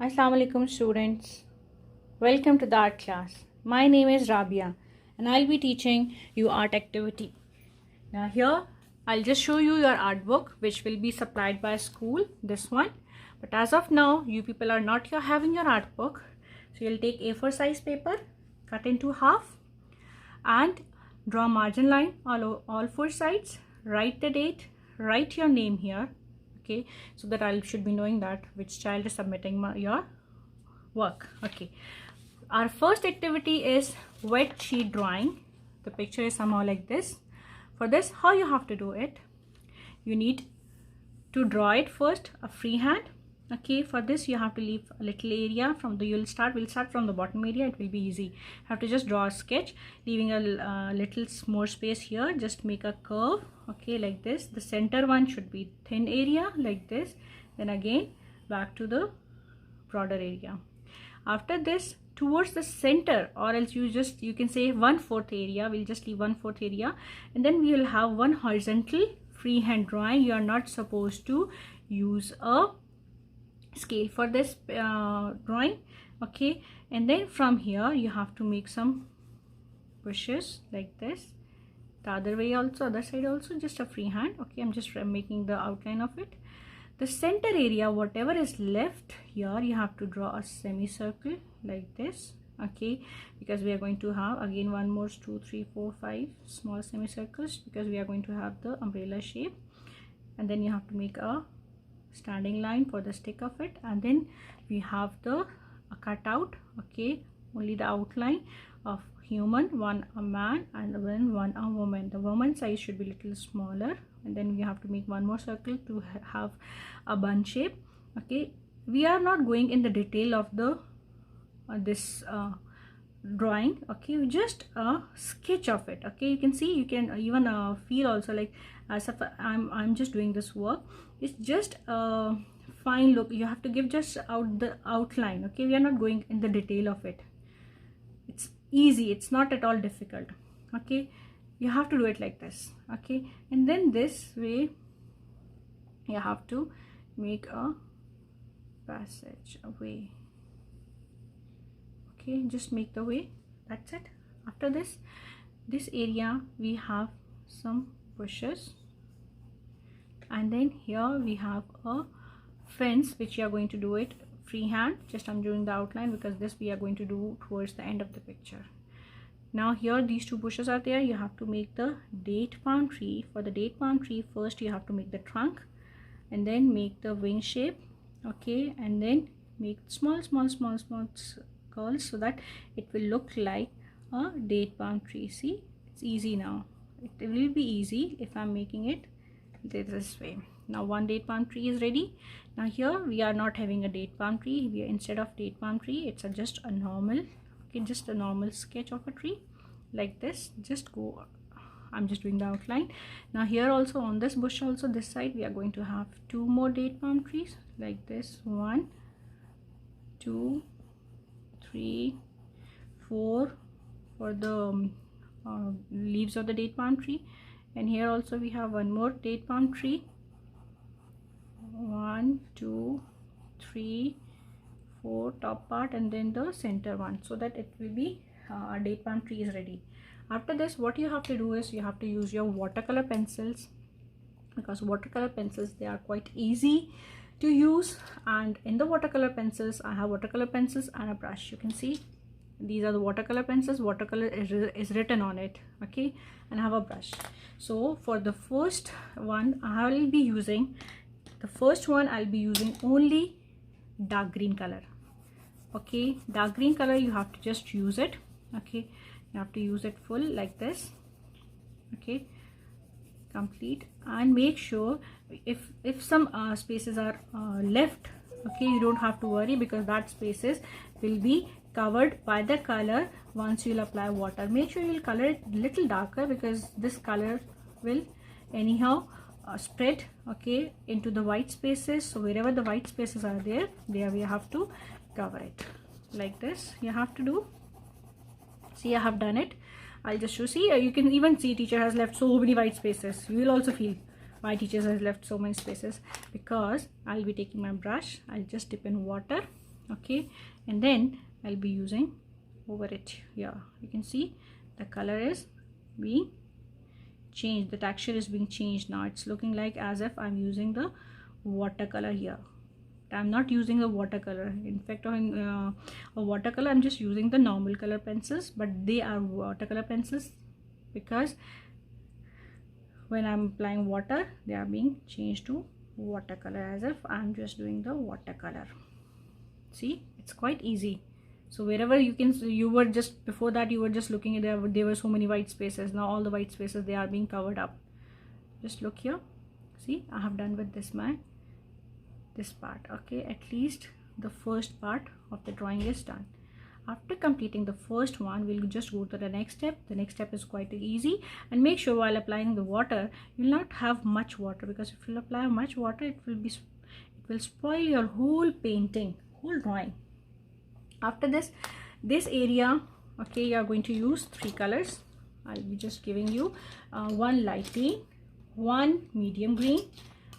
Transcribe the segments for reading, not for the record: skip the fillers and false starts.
Assalamu alaikum students. Welcome to the art class. My name is Rabia and I'll be teaching you art activity. Now here I'll just show you your art book which will be supplied by school, this one. But as of now you people are not here having your art book. So you'll take A4 size paper, cut into half and draw margin line all four sides, write the date, write your name here, okay, so that I should be knowing that which child is submitting your work. Okay, our first activity is wet sheet drawing. The picture is somehow like this. For this, how you have to do it, you need to draw it first a freehand. Okay, for this you have to leave a little area from the we'll start from the bottom area. It will be easy. You have to just draw a sketch, leaving a little more space here. Just make a curve, okay, like this. The center one should be thin area like this, then again back to the broader area. After this, towards the center, or else you can say 1/4 area, we'll just leave 1/4 area, and then we will have one horizontal freehand drawing. You are not supposed to use a scale for this drawing, okay. And then from here you have to make some bushes like this. The other way also, other side also, just a freehand, okay. I'm just making the outline of it. The center area, whatever is left here, you have to draw a semicircle like this, okay, because we are going to have again 1 more 2 3 4 5 small semicircles, because we are going to have the umbrella shape. And then you have to make a standing line for the stick of it, and then we have the cutout, okay, only the outline of human, one a man and then one a woman. The woman size should be little smaller, and then we have to make one more circle to have a bun shape, okay. We are not going in the detail of the this drawing, okay, just a sketch of it, okay. You can see, you can even feel also like as if I'm just doing this work. It's just a fine look. You have to give just out the outline, okay. We are not going in the detail of it. It's easy, it's not at all difficult, okay. You have to do it like this, okay. And then this way you have to make a passage away, okay. Just make the way, that's it. After this area we have some bushes, and then here we have a fence which you are going to do it freehand. Just I'm doing the outline because this we are going to do towards the end of the picture. Now here these two bushes are there. You have to make the date palm tree. For the date palm tree, first you have to make the trunk and then make the wing shape, okay, and then make small curls so that it will look like a date palm tree. See, it's easy now. It will be easy if I'm making it this way. Now one date palm tree is ready. Now here we are not having a date palm tree. We are, instead of date palm tree, it's just a normal, okay, just a normal sketch of a tree like this. Just go, I'm just doing the outline. Now here also on this bush also, this side we are going to have 2 more date palm trees like this. 1 2 3 4 for the leaves of the date palm tree, and here also we have 1 more date palm tree. 1 2 3 4 top part, and then the center one, so that it will be our date palm tree is ready. After this, what you have to do is you have to use your watercolor pencils, because watercolor pencils, they are quite easy to use. And in the watercolor pencils, I have watercolor pencils and a brush. You can see these are the watercolor pencils. Watercolor is written on it, okay, and I have a brush. So for the first one, I will be using I'll be using only dark green color, okay. Dark green color, you have to just use it, okay. You have to use it full like this, okay, complete. And make sure if some spaces are left, okay, you don't have to worry, because that spaces will be covered by the color once you'll apply water. Make sure you'll color it little darker, because this color will anyhow spread, okay, into the white spaces. So wherever the white spaces are there we have to cover it like this. You have to do. See, I have done it. I'll just show. See, you can even see teacher has left so many white spaces. You will also feel why teacher has left so many spaces, because I'll be taking my brush. I'll just dip in water, Okay, and then I'll be using over it here. You can see the color is being changed, the texture is being changed. Now it's looking like as if I'm using the watercolor here. I'm not using a watercolor. In fact, on a watercolor, I'm just using the normal color pencils, but they are watercolor pencils because when I'm applying water, they are being changed to watercolor, as if I'm just doing the watercolor. See, it's quite easy. So wherever you were just before that, you were just looking at there were so many white spaces. Now all the white spaces, they are being covered up. Just look here. See, I have done with this part. Okay, at least the first part of the drawing is done. After completing the first one, we'll just go to the next step. The next step is quite easy, and make sure while applying the water, you'll not have much water, because if you apply much water, it will spoil your whole painting, whole drawing. After this area, okay, you are going to use 3 colors. I'll be just giving you one light green, one medium green,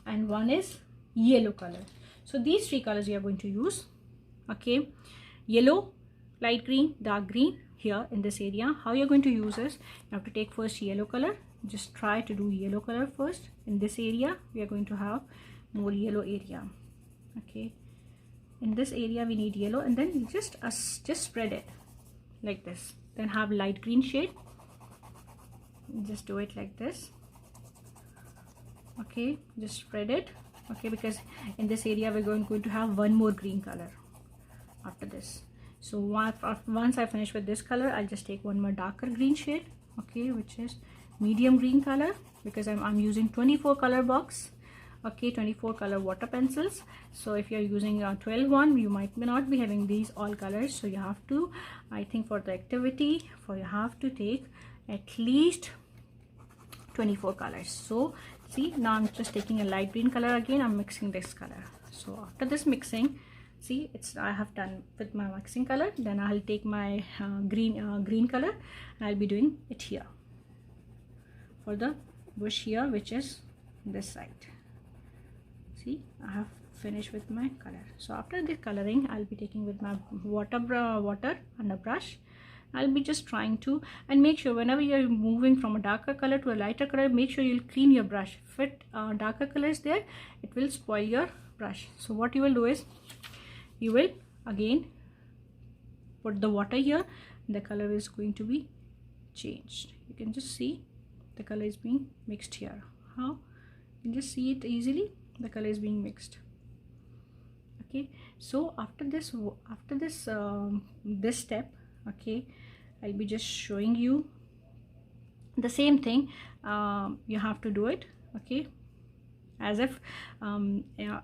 and one is yellow color. So these 3 colors you are going to use. Okay, yellow, light green, dark green. Here in this area, how you're going to use is, you have to take first yellow color. Just try to do yellow color first. In this area, we are going to have more yellow area. Okay, in this area we need yellow, and then just spread it like this. Then have light green shade. Just do it like this. Okay, just spread it. Okay, because in this area we're going to have one more green color after this. So once I finish with this color, I'll just take one more darker green shade, okay, which is medium green color, because I'm using 24 color box. Okay, 24 color water pencils. So if you're using a 12 one, you might not be having these all colors. So you have to, I think for the activity, you have to take at least 24 colors. So see, now I'm just taking a light green color again. I'm mixing this color. So after this mixing, see, I have done with my mixing color. Then I'll take my green color, and I'll be doing it here for the bush here, which is this side. See, I have finished with my color. So after the coloring, I'll be taking with my water and a brush. I'll be just trying to, and make sure whenever you're moving from a darker color to a lighter color, make sure you'll clean your brush. If it darker color is there, it will spoil your brush. So what you will do is, you will again put the water here. The color is going to be changed. You can just see the color is being mixed here. How? You can just see it easily. The color is being mixed. Okay, so after this this step, okay, I'll be just showing you the same thing. You have to do it, okay, as if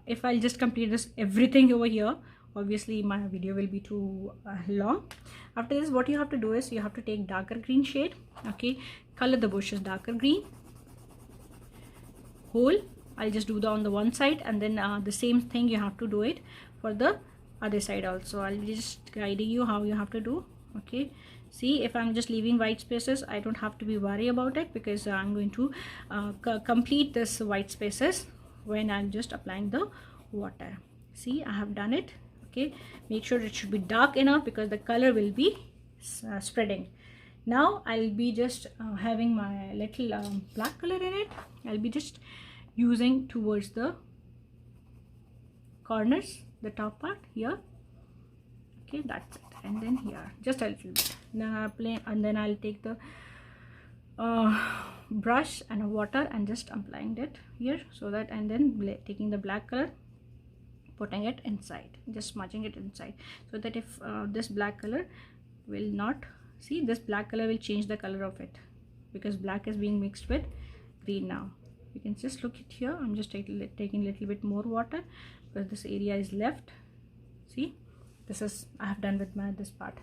if I'll just complete this everything over here, obviously my video will be too long. After this, what you have to do is, you have to take darker green shade, okay, color the bushes darker green, whole. I'll just do that on the one side, and then the same thing you have to do it for the other side also. I'll be just guiding you how you have to do. Okay, see, if I'm just leaving white spaces, I don't have to be worried about it, because I'm going to complete this white spaces when I'm just applying the water. See, I have done it. Okay, make sure it should be dark enough, because the color will be spreading. Now I'll be just having my little black color in it. I'll be just using towards the corners, the top part here. Okay, that's it. And then here just a little bit. Then I'll play, and then I'll take the brush and water and just applying it here, so that, and then taking the black color, putting it inside, just smudging it inside, so that if this black color will not, see, this black color will change the color of it, because black is being mixed with green. Now you can just look at here. I'm just taking a little bit more water, because this area is left. See, this is, I have done with this part.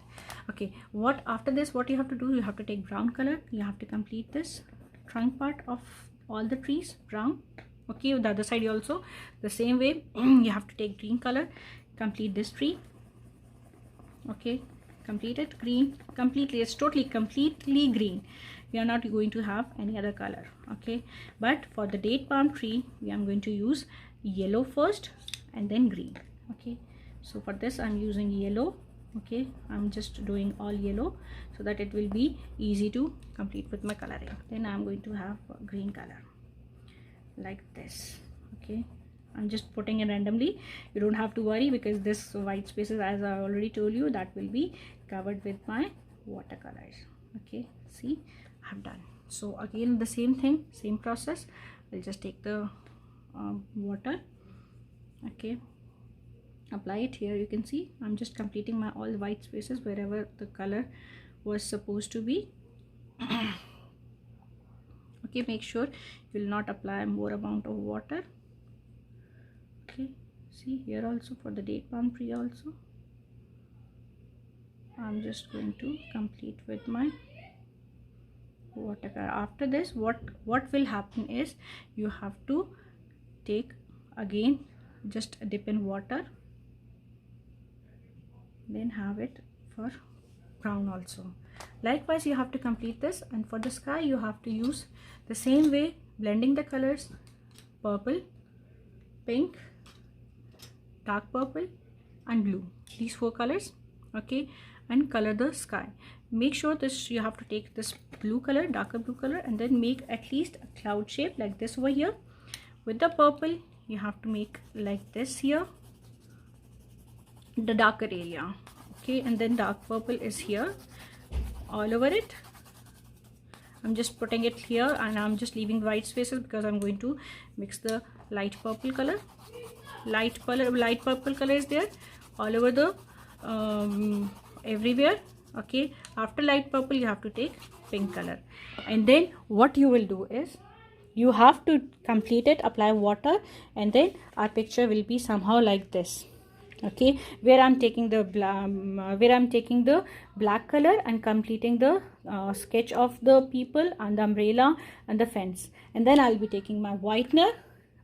Okay, what after this, what you have to do, you have to take brown color. You have to complete this trunk part of all the trees brown. Okay, the other side also the same way. You have to take green color, complete this tree. Okay, complete it green completely. It's completely green. We are not going to have any other color. Okay, but for the date palm tree, we are going to use yellow first and then green. Okay, So for this I'm using yellow. Okay, I'm just doing all yellow so that it will be easy to complete with my coloring. Then I'm going to have green color like this. Okay, I'm just putting it randomly. You don't have to worry because this white spaces, as I already told you, that will be covered with my watercolors. Okay, see, I've done. So again the same thing, same process. I'll just take the water. Okay, apply it here. You can see I'm just completing my all white spaces wherever the color was supposed to be. Okay, make sure you will not apply more amount of water. Okay, see here also for the date palm tree also I'm just going to complete with my watercolor. After this, what will happen is you have to take again, just dip in water, then have it for brown also. Likewise you have to complete this, and for the sky you have to use the same way, blending the colors purple, pink, dark purple and blue, these 4 colors. Okay, and color the sky. Make sure this, you have to take this blue color, darker blue color, and then make at least a cloud shape like this over here. With the purple you have to make like this here, the darker area. Okay, and then dark purple is here all over it. I'm just putting it here and I'm just leaving white spaces because I'm going to mix the light purple color. Light purple color is there all over the everywhere. Okay, after light purple you have to take pink color, and then what you will do is you have to complete it, apply water, and then our picture will be somehow like this. Okay, where I'm taking the black color and completing the sketch of the people and the umbrella and the fence, and then I'll be taking my whitener,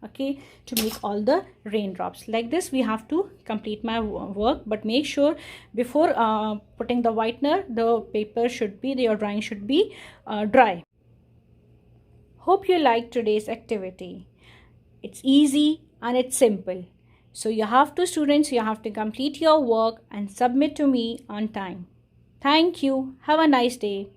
okay, to make all the raindrops. Like this we have to complete my work, but make sure before putting the whitener, the paper should be, your drawing should be dry. Hope you liked today's activity. It's easy and it's simple. So you have to, students, you have to complete your work and submit to me on time. Thank you. Have a nice day.